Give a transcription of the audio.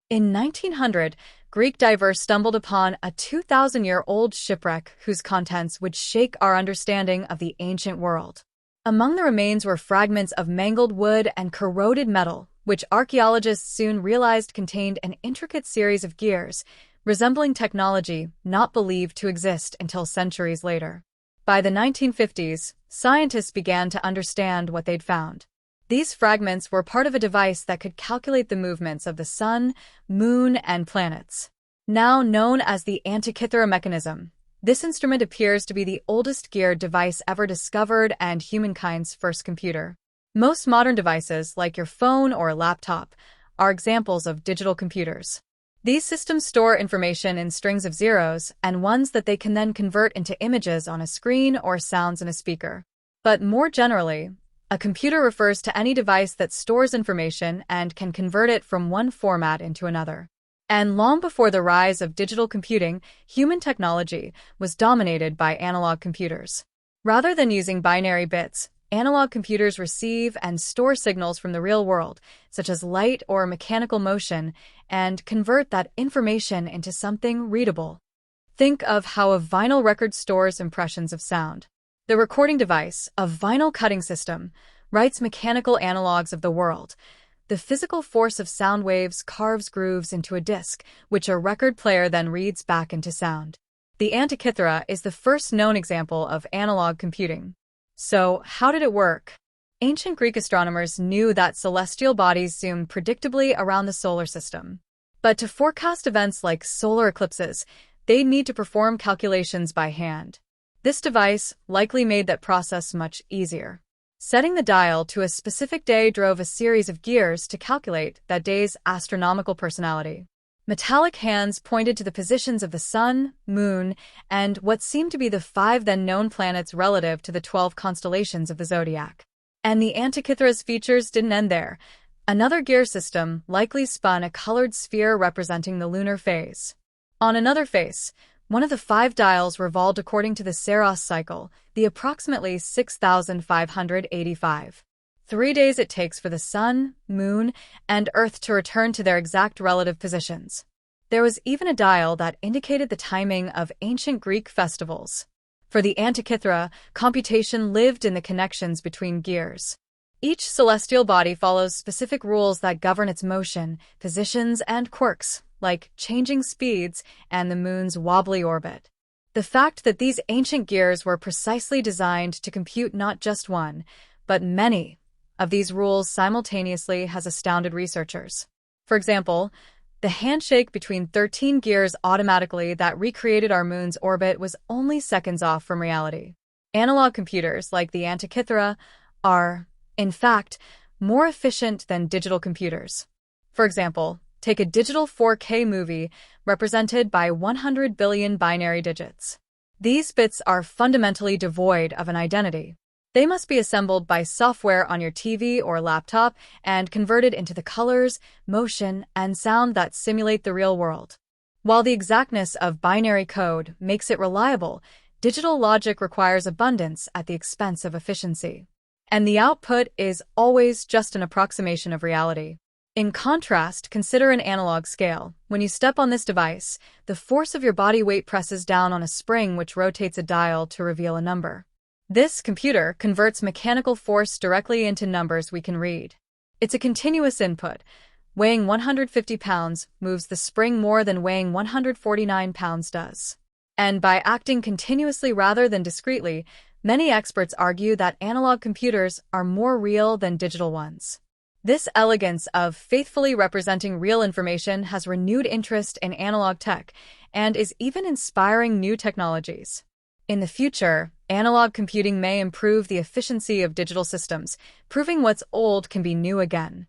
In 1900, Greek divers stumbled upon a 2,000-year-old shipwreck whose contents would shake our understanding of the ancient world. Among the remains were fragments of mangled wood and corroded metal, which archaeologists soon realized contained an intricate series of gears, resembling technology not believed to exist until centuries later. By the 1950s, scientists began to understand what they'd found. These fragments were part of a device that could calculate the movements of the sun, moon, and planets. Now known as the Antikythera Mechanism, this instrument appears to be the oldest geared device ever discovered and humankind's first computer. Most modern devices, like your phone or laptop, are examples of digital computers. These systems store information in strings of zeros and ones that they can then convert into images on a screen or sounds in a speaker. But more generally, a computer refers to any device that stores information and can convert it from one format into another. And long before the rise of digital computing, human technology was dominated by analog computers. Rather than using binary bits, analog computers receive and store signals from the real world, such as light or mechanical motion, and convert that information into something readable. Think of how a vinyl record stores impressions of sound. The recording device, a vinyl cutting system, writes mechanical analogs of the world. The physical force of sound waves carves grooves into a disc, which a record player then reads back into sound. The Antikythera is the first known example of analog computing. So, how did it work? Ancient Greek astronomers knew that celestial bodies zoom predictably around the solar system. But to forecast events like solar eclipses, they'd need to perform calculations by hand. This device likely made that process much easier. Setting the dial to a specific day drove a series of gears to calculate that day's astronomical personality. Metallic hands pointed to the positions of the sun, moon, and what seemed to be the 5 then-known planets relative to the 12 constellations of the zodiac. And the Antikythera's features didn't end there. Another gear system likely spun a colored sphere representing the lunar phase. On another face, one of the 5 dials revolved according to the Saros cycle, the approximately 6,585. 3 days it takes for the sun, moon, and Earth to return to their exact relative positions. There was even a dial that indicated the timing of ancient Greek festivals. For the Antikythera, computation lived in the connections between gears. Each celestial body follows specific rules that govern its motion, positions, and quirks, like changing speeds and the moon's wobbly orbit. The fact that these ancient gears were precisely designed to compute not just one, but many of these rules simultaneously has astounded researchers. For example, the handshake between 13 gears automatically that recreated our moon's orbit was only seconds off from reality. Analog computers like the Antikythera are, in fact, more efficient than digital computers. For example, take a digital 4K movie represented by 100 billion binary digits. These bits are fundamentally devoid of an identity. They must be assembled by software on your TV or laptop and converted into the colors, motion, and sound that simulate the real world. While the exactness of binary code makes it reliable, digital logic requires abundance at the expense of efficiency. And the output is always just an approximation of reality. In contrast, consider an analog scale. When you step on this device, the force of your body weight presses down on a spring which rotates a dial to reveal a number. This computer converts mechanical force directly into numbers we can read. It's a continuous input. Weighing 150 pounds moves the spring more than weighing 149 pounds does. And by acting continuously rather than discretely, many experts argue that analog computers are more real than digital ones. This elegance of faithfully representing real information has renewed interest in analog tech and is even inspiring new technologies. In the future, analog computing may improve the efficiency of digital systems, proving what's old can be new again.